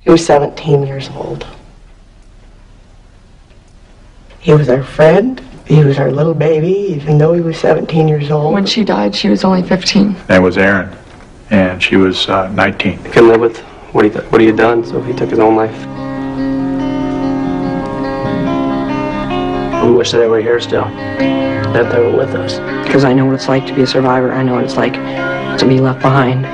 He was 17 years old. He was our friend. He was our little baby, even though he was 17 years old. When she died, she was only 15. That was Aaron, and she was 19. He couldn't live with what he had done, so he took his own life. We wish that they were here still, that they were with us. Because I know what it's like to be a survivor. I know what it's like to be left behind.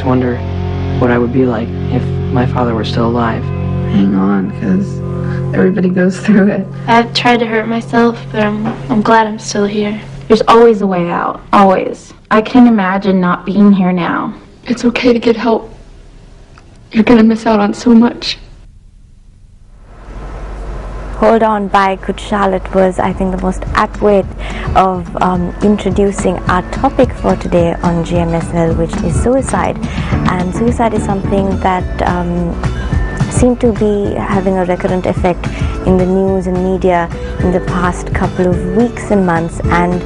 Wonder what I would be like if my father were still alive. Hang on, because everybody goes through it. I've tried to hurt myself, but I'm glad I'm still here. There's always a way out, always. I can't imagine not being here now. It's okay to get help. You're gonna miss out on so much. Hold On by Good Charlotte was, I think, the most apt way of introducing our topic for today on GMSL, which is suicide. And suicide is something that seemed to be having a recurrent effect in the news and media in the past couple of weeks and months, and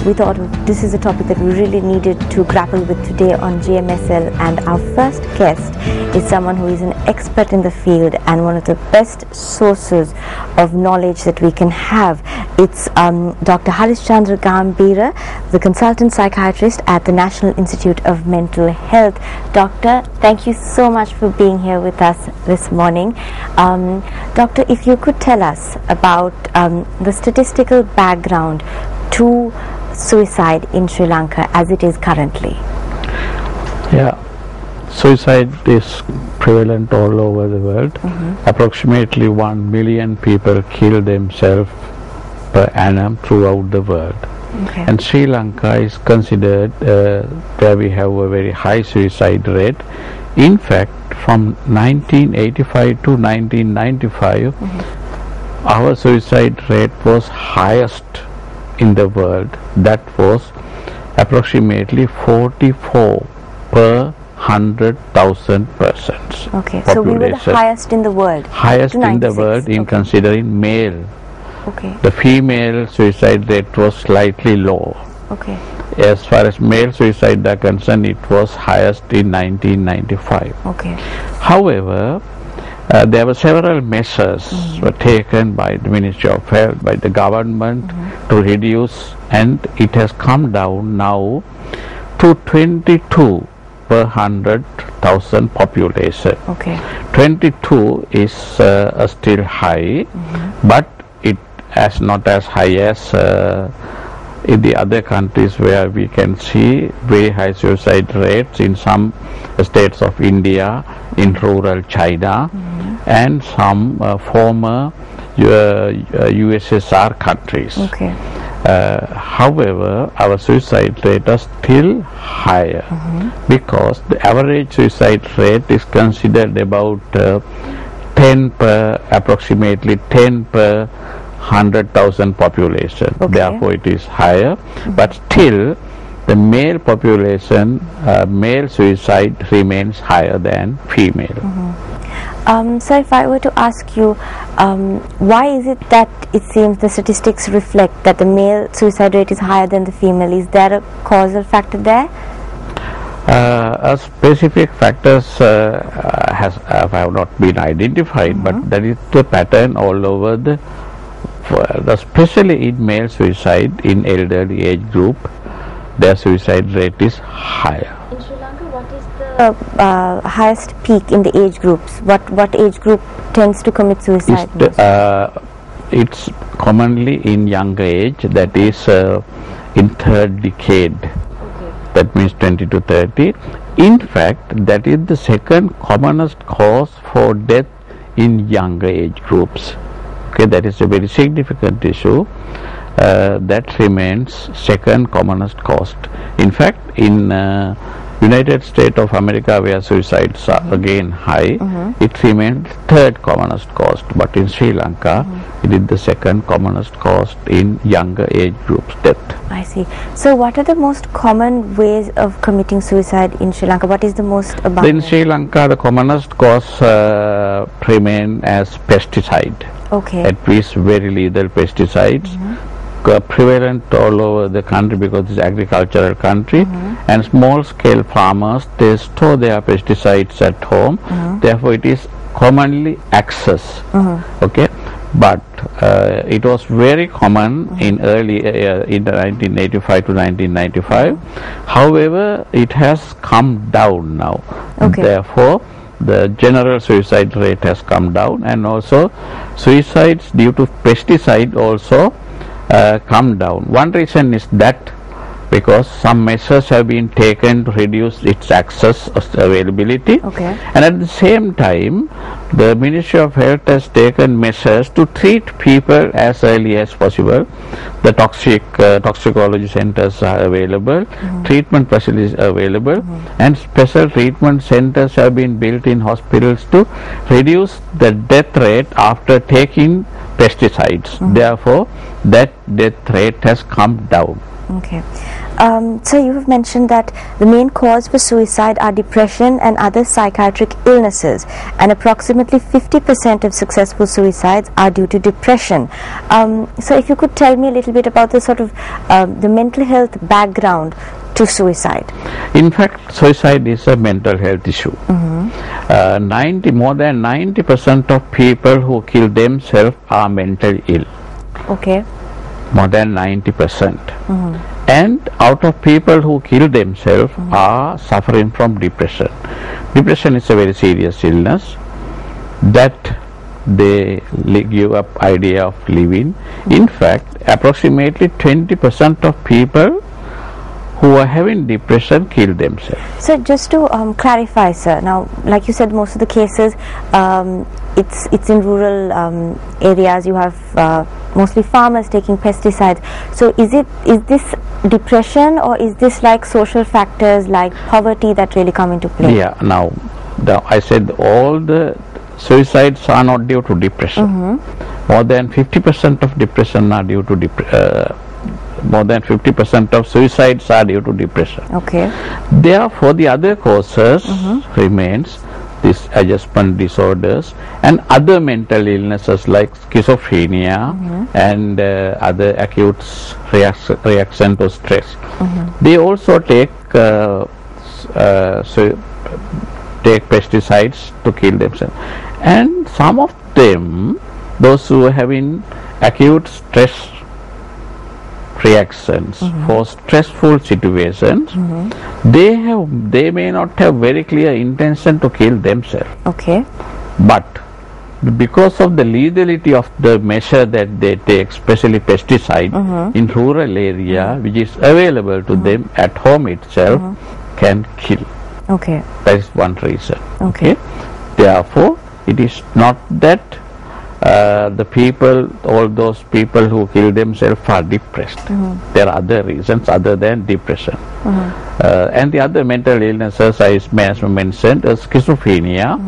we thought this is a topic that we really needed to grapple with today on GMSL. And our first guest is someone who is an expert in the field and one of the best sources of knowledge that we can have. It's Dr. Harishchandra Gambhira, the consultant psychiatrist at the National Institute of Mental Health. Doctor, thank you so much for being here with us this morning. Doctor, if you could tell us about the statistical background to suicide in Sri Lanka as it is currently? Yeah, suicide is prevalent all over the world. Approximately 1 million people kill themselves per annum throughout the world. Okay. And Sri Lanka is considered where we have a very high suicide rate. In fact, from 1985 to 1995, our suicide rate was highest in the world. That was approximately 44 per 100,000 persons. Okay, so we were the highest in the world. Highest in the world in considering male. Okay. The female suicide rate was slightly low. Okay. As far as male suicide are concerned, it was highest in 1995. Okay. However, there were several measures were taken by the Ministry of Health, by the government to reduce, and it has come down now to 22 per 100,000 population. Okay. 22 is still high, but it is not as high as in the other countries where we can see very high suicide rates in some states of India, in rural China, and some former USSR countries. Okay. However, our suicide rate is still higher because the average suicide rate is considered about 10 per, approximately 10 per 100,000 population. Okay. Therefore, it is higher, but still the male population, male suicide remains higher than female. So if I were to ask you, why is it that it seems the statistics reflect that the male suicide rate is higher than the female? Is there a causal factor there? Specific factors have not been identified, but that is the pattern all over the world, especially in male suicide in elderly age group. Their suicide rate is higher. In Sri Lanka, what is the highest peak in the age groups? What age group tends to commit suicide most? It's commonly in younger age, that is in third decade. That means 20 to 30. In fact, that is the second commonest cause for death in younger age groups. Okay, that is a very significant issue. That remains second commonest cause. In fact, in United States of America, where suicides are again high, it remains third commonest cause. But in Sri Lanka, it is the second commonest cause in younger age groups death. I see. So what are the most common ways of committing suicide in Sri Lanka? What is the most abundant? In Sri Lanka, the commonest cause remain as pesticide. Okay. At least very lethal pesticides. Prevalent all over the country because it's agricultural country, and small scale farmers, they store their pesticides at home, therefore it is commonly access. Okay, but it was very common in early in the 1985 to 1995. However, it has come down now. Okay. Therefore the general suicide rate has come down, and also suicides due to pesticide also come down. One reason is that because some measures have been taken to reduce its access availability, and at the same time the Ministry of Health has taken measures to treat people as early as possible. The toxicology centers are available, treatment facilities are available, and special treatment centers have been built in hospitals to reduce the death rate after taking pesticides. Therefore, that death rate has come down. Okay. So you have mentioned that the main cause for suicide are depression and other psychiatric illnesses, and approximately 50% of successful suicides are due to depression. So if you could tell me a little bit about the sort of the mental health background to suicide. In fact, suicide is a mental health issue. More than 90% of people who kill themselves are mentally ill. Okay. More than 90%. And out of people who kill themselves are suffering from depression. Depression is a very serious illness that they give up idea of living. In fact, approximately 20% of people who are having depression kill themselves. So just to clarify, sir, now like you said, most of the cases it's in rural areas. You have mostly farmers taking pesticides. So is this depression, or is this like social factors like poverty that really come into play? Yeah, now I said all the suicides are not due to depression. More than 50% of depression are due to more than 50% of suicides are due to depression. Okay. Therefore, the other causes remains these adjustment disorders and other mental illnesses like schizophrenia and other acute reaction to stress. They also take pesticides to kill themselves, and some of them, those who are having acute stress reactions for stressful situations, they may not have very clear intention to kill themselves. Okay. But because of the lethality of the measure that they take, especially pesticide in rural area, which is available to them at home itself, can kill. Okay. That is one reason. Okay. Therefore, it is not that all those people who kill themselves are depressed. There are other reasons other than depression. And the other mental illnesses I mentioned is schizophrenia.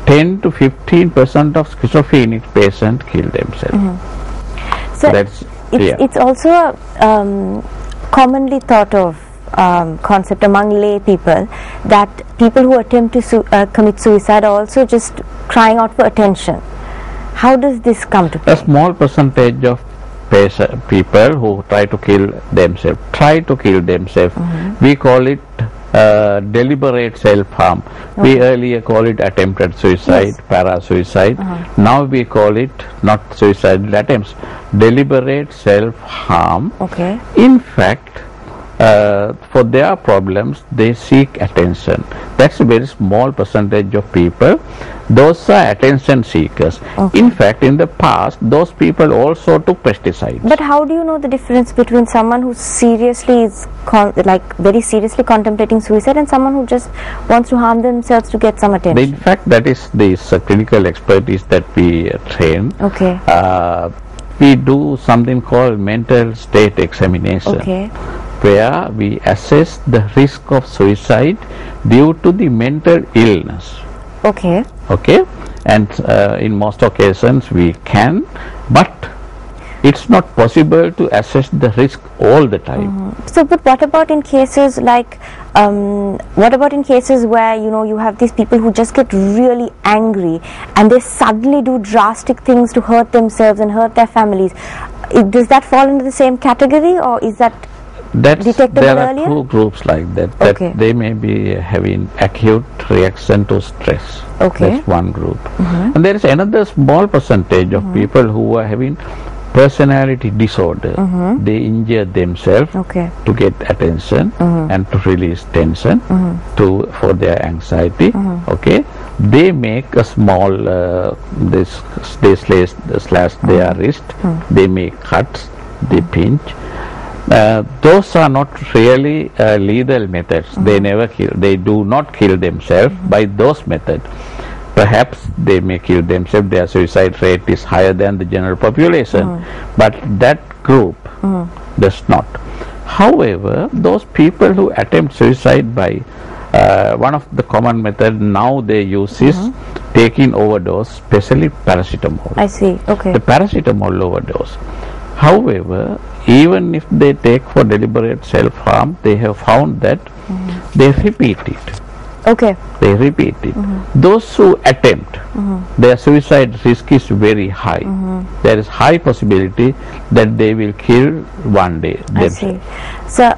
10 to 15% of schizophrenic patients kill themselves. So it's also a commonly thought of concept among lay people that people who attempt to commit suicide are also just crying out for attention. How does this come to play? A small percentage of people who try to kill themselves. We call it deliberate self-harm. We earlier call it attempted suicide, para-suicide. Now we call it not suicidal attempts, deliberate self-harm. Okay. In fact, for their problems they seek attention. That's a very small percentage of people. Those are attention seekers. In fact, in the past, those people also took pesticides. But how do you know the difference between someone who seriously is very seriously contemplating suicide and someone who just wants to harm themselves to get some attention? In fact, that is this clinical expertise that we train. Okay. We do something called mental state examination. Okay. Where we assess the risk of suicide due to the mental illness. Okay. Okay, and in most occasions we can, but it's not possible to assess the risk all the time. So, but what about in cases like, where you have these people who just get really angry and they suddenly do drastic things to hurt themselves and hurt their families? Does that fall into the same category, or is that detectable there are earlier? two groups like that. Okay. They may be having acute reaction to stress. Okay. That's one group. And there is another small percentage of people who are having personality disorder. They injure themselves to get attention and to release tension for their anxiety. Okay, they make a small they slash their wrist. They make cuts. They pinch. Those are not really lethal methods. They never kill. They do not kill themselves by those methods. Perhaps they may kill themselves. Their suicide rate is higher than the general population, but that group does not. However, those people who attempt suicide by one of the common methods now they use is taking overdose, especially paracetamol. I see. Okay. The paracetamol overdose. However, even if they take for deliberate self-harm, they have found that they repeat it. Okay. They repeat it. Those who attempt, their suicide risk is very high. There is high possibility that they will kill one day themselves. I see. So